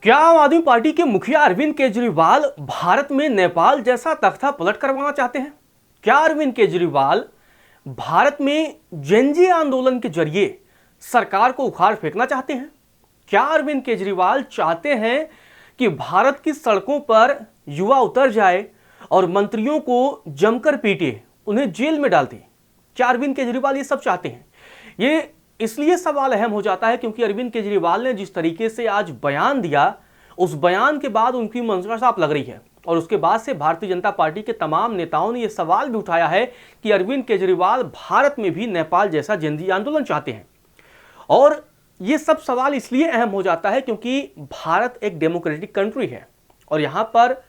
क्या आम आदमी पार्टी के मुखिया अरविंद केजरीवाल भारत में नेपाल जैसा तख्ता पलट करवाना चाहते हैं? क्या अरविंद केजरीवाल भारत में जेनजी आंदोलन के जरिए सरकार को उखाड़ फेंकना चाहते हैं? क्या अरविंद केजरीवाल चाहते हैं कि भारत की सड़कों पर युवा उतर जाए और मंत्रियों को जमकर पीटे, उन्हें जेल में डाल दे? क्या अरविंद केजरीवाल ये सब चाहते हैं? ये इसलिए सवाल अहम हो जाता है क्योंकि अरविंद केजरीवाल ने जिस तरीके से आज बयान दिया, उस बयान के बाद उनकी मंशा साफ लग रही है और उसके बाद से भारतीय जनता पार्टी के तमाम नेताओं ने यह सवाल भी उठाया है कि अरविंद केजरीवाल भारत में भी नेपाल जैसा जेनजी आंदोलन चाहते हैं। और यह सब सवाल इसलिए अहम हो जाता है क्योंकि भारत एक डेमोक्रेटिक कंट्री है और यहां पर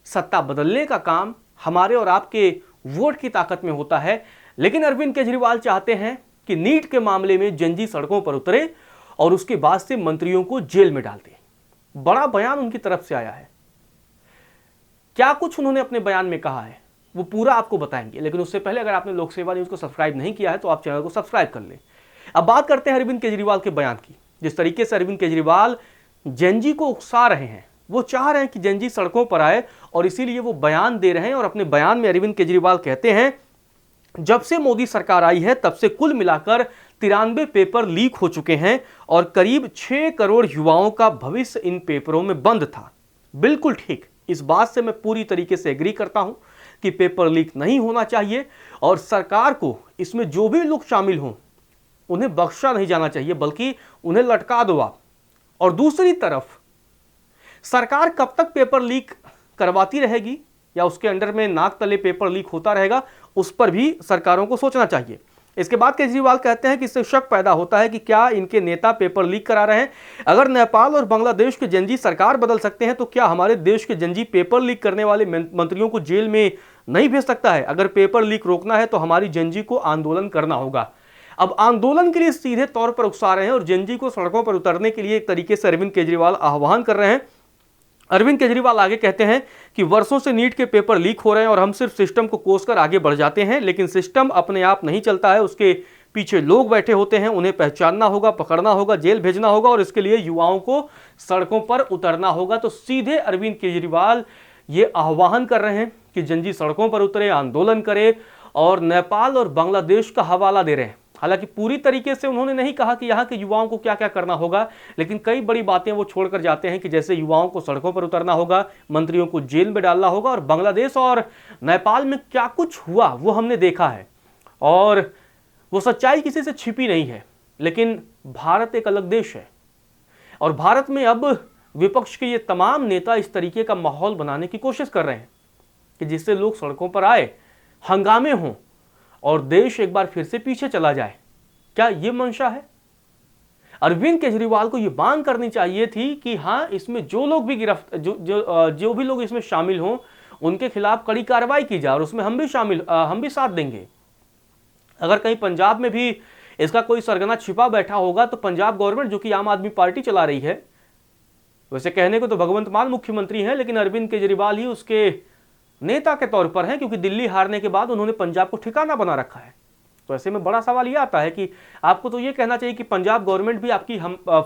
सत्ता बदलने का काम हमारे और आपके वोट की ताकत में होता है। लेकिन अरविंद केजरीवाल चाहते हैं कि नीट के मामले में जेनजी सड़कों पर उतरे और उसके बाद से मंत्रियों को जेल में डाल दे। बड़ा बयान उनकी तरफ से आया है। क्या कुछ उन्होंने अपने बयान में कहा है वो पूरा आपको बताएंगे, लेकिन उससे पहले अगर आपने लोक सेवा न्यूज को सब्सक्राइब नहीं किया है तो आप चैनल को सब्सक्राइब कर लें। अब बात करते हैं अरविंद केजरीवाल के बयान की। जिस तरीके से अरविंद केजरीवाल जेनजी को उकसा रहे हैं, वो चाह रहे हैं कि जेनजी सड़कों पर आए और इसीलिए वो बयान दे रहे हैं। और अपने बयान में अरविंद केजरीवाल कहते हैं, जब से मोदी सरकार आई है तब से कुल मिलाकर 93 पेपर लीक हो चुके हैं और करीब 6 करोड़ युवाओं का भविष्य इन पेपरों में बंद था। बिल्कुल ठीक, इस बात से मैं पूरी तरीके से एग्री करता हूं कि पेपर लीक नहीं होना चाहिए और सरकार को इसमें जो भी लोग शामिल हों उन्हें बख्शा नहीं जाना चाहिए, बल्कि उन्हें लटका दो आप। और दूसरी तरफ सरकार कब तक पेपर लीक करवाती रहेगी या उसके अंडर में नाक तले पेपर लीक होता रहेगा, उस पर भी सरकारों को सोचना चाहिए। इसके बाद केजरीवाल कहते हैं कि इससे शक पैदा होता है कि क्या इनके नेता पेपर लीक करा रहे हैं। अगर नेपाल और बांग्लादेश के जेनजी सरकार बदल सकते हैं तो क्या हमारे देश के जेनजी पेपर लीक करने वाले मंत्रियों को जेल में नहीं भेज सकता है? अगर पेपर लीक रोकना है तो हमारी जेनजी को आंदोलन करना होगा। अब आंदोलन के लिए सीधे तौर पर उकसा रहे हैं और जेनजी को सड़कों पर उतरने के लिए एक तरीके से अरविंद केजरीवाल आह्वान कर रहे हैं। अरविंद केजरीवाल आगे कहते हैं कि वर्षों से नीट के पेपर लीक हो रहे हैं और हम सिर्फ सिस्टम को कोसकर आगे बढ़ जाते हैं, लेकिन सिस्टम अपने आप नहीं चलता है, उसके पीछे लोग बैठे होते हैं। उन्हें पहचानना होगा, पकड़ना होगा, जेल भेजना होगा और इसके लिए युवाओं को सड़कों पर उतरना होगा। तो सीधे अरविंद केजरीवाल ये आह्वान कर रहे हैं कि जेनजी सड़कों पर उतरे, आंदोलन करे और नेपाल और बांग्लादेश का हवाला दे रहे हैं। हालांकि पूरी तरीके से उन्होंने नहीं कहा कि यहाँ के युवाओं को क्या क्या करना होगा, लेकिन कई बड़ी बातें वो छोड़कर जाते हैं कि जैसे युवाओं को सड़कों पर उतरना होगा, मंत्रियों को जेल में डालना होगा और बांग्लादेश और नेपाल में क्या कुछ हुआ वो हमने देखा है और वो सच्चाई किसी से छिपी नहीं है। लेकिन भारत एक अलग देश है और भारत में अब विपक्ष के ये तमाम नेता इस तरीके का माहौल बनाने की कोशिश कर रहे हैं कि जिससे लोग सड़कों पर आए, हंगामे हों और देश एक बार फिर से पीछे चला जाए। क्या यह मंशा है? अरविंद केजरीवाल को यह मांग करनी चाहिए थी कि हां, इसमें जो लोग भी जो भी लोग इसमें शामिल हों उनके खिलाफ कड़ी कार्रवाई की जाए और उसमें हम भी साथ देंगे। अगर कहीं पंजाब में भी इसका कोई सरगना छिपा बैठा होगा तो पंजाब गवर्नमेंट, जो कि आम आदमी पार्टी चला रही है, वैसे कहने को तो भगवंत मान मुख्यमंत्री हैं, लेकिन अरविंद केजरीवाल ही उसके नेता के तौर पर हैं क्योंकि दिल्ली हारने के बाद उन्होंने पंजाब को ठिकाना बना रखा है। तो ऐसे में बड़ा सवाल यह आता है कि आपको तो यह कहना चाहिए कि पंजाब गवर्नमेंट भी आपकी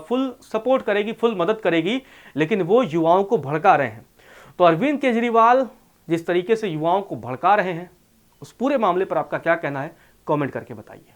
फुल सपोर्ट करेगी, फुल मदद करेगी, लेकिन वो युवाओं को भड़का रहे हैं। तो अरविंद केजरीवाल जिस तरीके से युवाओं को भड़का रहे हैं, उस पूरे मामले पर आपका क्या कहना है, कमेंट करके बताइए।